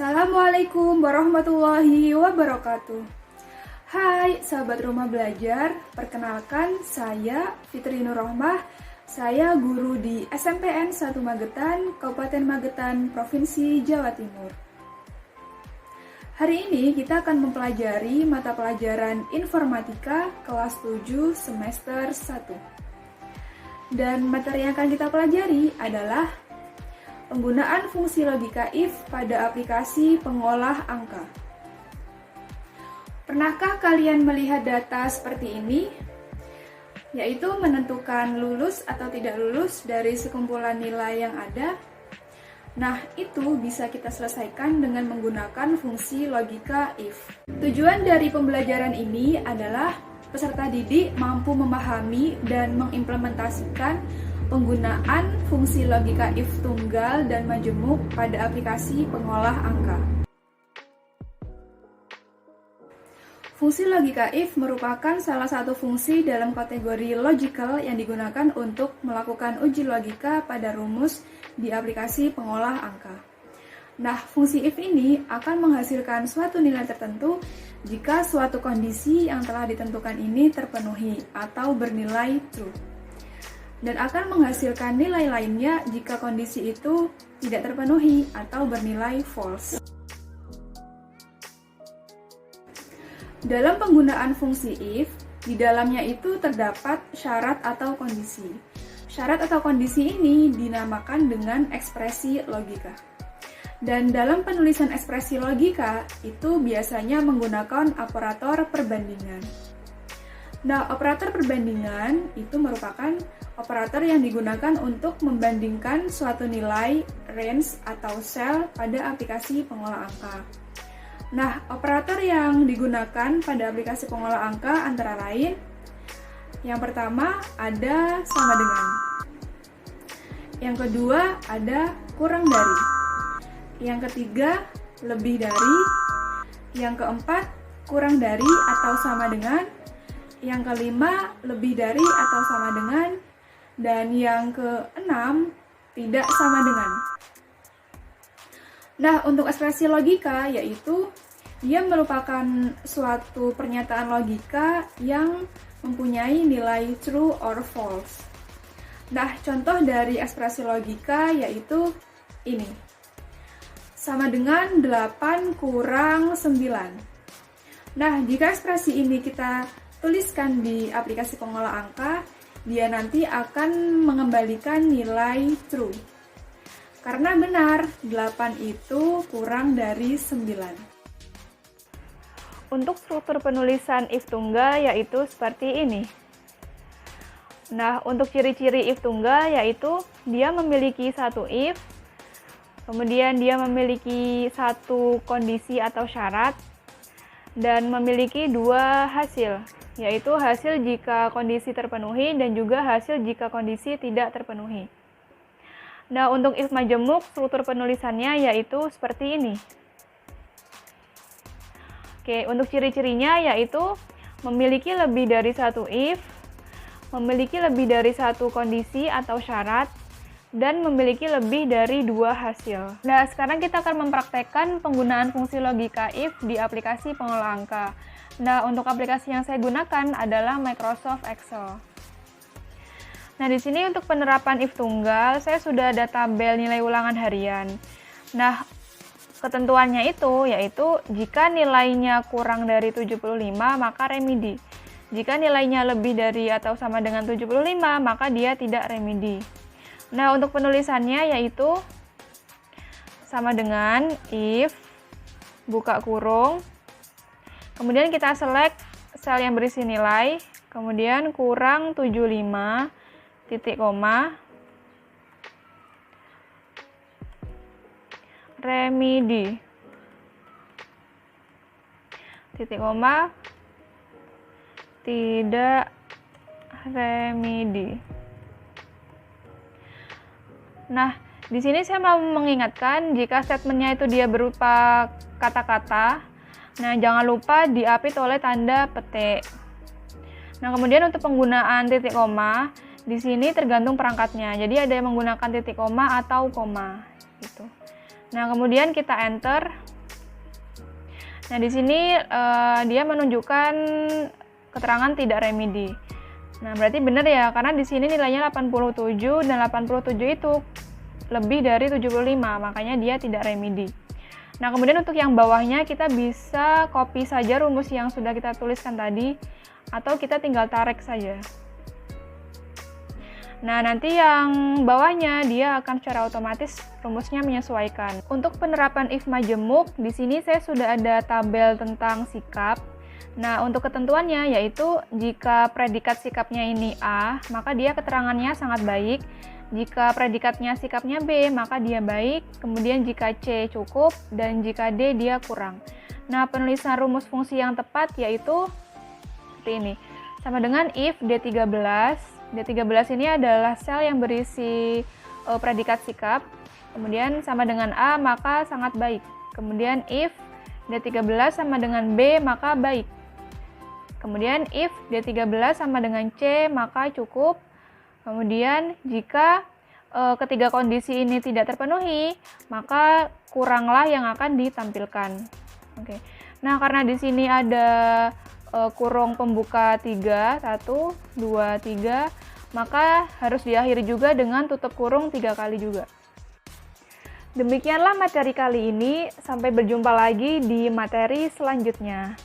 Assalamualaikum warahmatullahi wabarakatuh. Hai sahabat rumah belajar, perkenalkan saya Fitri Nurrohmah. Saya guru di SMPN 1 Magetan, Kabupaten Magetan, Provinsi Jawa Timur. Hari ini kita akan mempelajari mata pelajaran Informatika kelas 7 semester 1. Dan materi yang akan kita pelajari adalah penggunaan fungsi logika if pada aplikasi pengolah angka. Pernahkah kalian melihat data seperti ini? Yaitu menentukan lulus atau tidak lulus dari sekumpulan nilai yang ada. Nah, itu bisa kita selesaikan dengan menggunakan fungsi logika if. Tujuan dari pembelajaran ini adalah peserta didik mampu memahami dan mengimplementasikan penggunaan fungsi logika if tunggal dan majemuk pada aplikasi pengolah angka. Fungsi logika if merupakan salah satu fungsi dalam kategori logical yang digunakan untuk melakukan uji logika pada rumus di aplikasi pengolah angka. Nah, fungsi if ini akan menghasilkan suatu nilai tertentu jika suatu kondisi yang telah ditentukan ini terpenuhi atau bernilai true. Dan akan menghasilkan nilai lainnya jika kondisi itu tidak terpenuhi atau bernilai false. Dalam penggunaan fungsi if, di dalamnya itu terdapat syarat atau kondisi. Syarat atau kondisi ini dinamakan dengan ekspresi logika. Dan dalam penulisan ekspresi logika, itu biasanya menggunakan operator perbandingan. Nah, operator perbandingan itu merupakan operator yang digunakan untuk membandingkan suatu nilai, range, atau cell pada aplikasi pengolah angka. Nah, operator yang digunakan pada aplikasi pengolah angka antara lain, yang pertama ada sama dengan, yang kedua ada kurang dari, yang ketiga lebih dari, yang keempat kurang dari atau sama dengan, yang kelima lebih dari atau sama dengan, dan yang keenam tidak sama dengan. Nah, untuk ekspresi logika yaitu dia merupakan suatu pernyataan logika yang mempunyai nilai true or false. Nah, contoh dari ekspresi logika yaitu ini. Sama dengan 8 kurang 9. Nah, jika ekspresi ini kita tuliskan di aplikasi pengolah angka, dia nanti akan mengembalikan nilai true. Karena benar, 8 itu kurang dari 9. Untuk struktur penulisan if tunggal yaitu seperti ini. Nah, untuk ciri-ciri if tunggal yaitu dia memiliki satu if, kemudian dia memiliki satu kondisi atau syarat, dan memiliki dua hasil, yaitu hasil jika kondisi terpenuhi dan juga hasil jika kondisi tidak terpenuhi. Nah, untuk if majemuk, struktur penulisannya yaitu seperti ini. Oke, untuk ciri-cirinya yaitu memiliki lebih dari satu if, memiliki lebih dari satu kondisi atau syarat, dan memiliki lebih dari dua hasil. Nah, sekarang kita akan mempraktekkan penggunaan fungsi logika if di aplikasi pengolah angka. Nah, untuk aplikasi yang saya gunakan adalah Microsoft Excel. Nah, di sini untuk penerapan if tunggal, saya sudah ada tabel nilai ulangan harian. Nah, ketentuannya itu yaitu jika nilainya kurang dari 75, maka remedi. Jika nilainya lebih dari atau sama dengan 75, maka dia tidak remedi. Nah, untuk penulisannya yaitu sama dengan if, buka kurung, kemudian kita select sel yang berisi nilai, kemudian kurang 75, titik koma, remedi, titik koma, tidak remedi. Nah, di sini saya mau mengingatkan jika statementnya itu dia berupa kata-kata, nah jangan lupa diapit oleh tanda petik. Nah, kemudian untuk penggunaan titik koma, di sini tergantung perangkatnya. Jadi ada yang menggunakan titik koma atau koma gitu. Nah, kemudian kita enter. Nah, di sini dia menunjukkan keterangan tidak remedi. Nah, berarti benar ya, karena di sini nilainya 87 dan 87 itu lebih dari 75, makanya dia tidak remedi. Nah, kemudian untuk yang bawahnya kita bisa copy saja rumus yang sudah kita tuliskan tadi, atau kita tinggal tarik saja. Nah, nanti yang bawahnya dia akan secara otomatis rumusnya menyesuaikan. Untuk penerapan if majemuk, di sini saya sudah ada tabel tentang sikap. Nah, untuk ketentuannya yaitu jika predikat sikapnya ini A, maka dia keterangannya sangat baik. Jika predikatnya sikapnya B, maka dia baik. Kemudian jika C cukup, dan jika D dia kurang. Nah, penulisan rumus fungsi yang tepat yaitu seperti ini. Sama dengan if D13. D13 ini adalah sel yang berisi predikat sikap. Kemudian sama dengan A, maka sangat baik. Kemudian if D13 sama dengan B, maka baik. Kemudian if D13 sama dengan C, maka cukup. Kemudian jika ketiga kondisi ini tidak terpenuhi, maka kuranglah yang akan ditampilkan. Oke. Nah, karena di sini ada kurung pembuka 3, 1, 2, 3, maka harus diakhiri juga dengan tutup kurung 3 kali juga. Demikianlah materi kali ini, sampai berjumpa lagi di materi selanjutnya.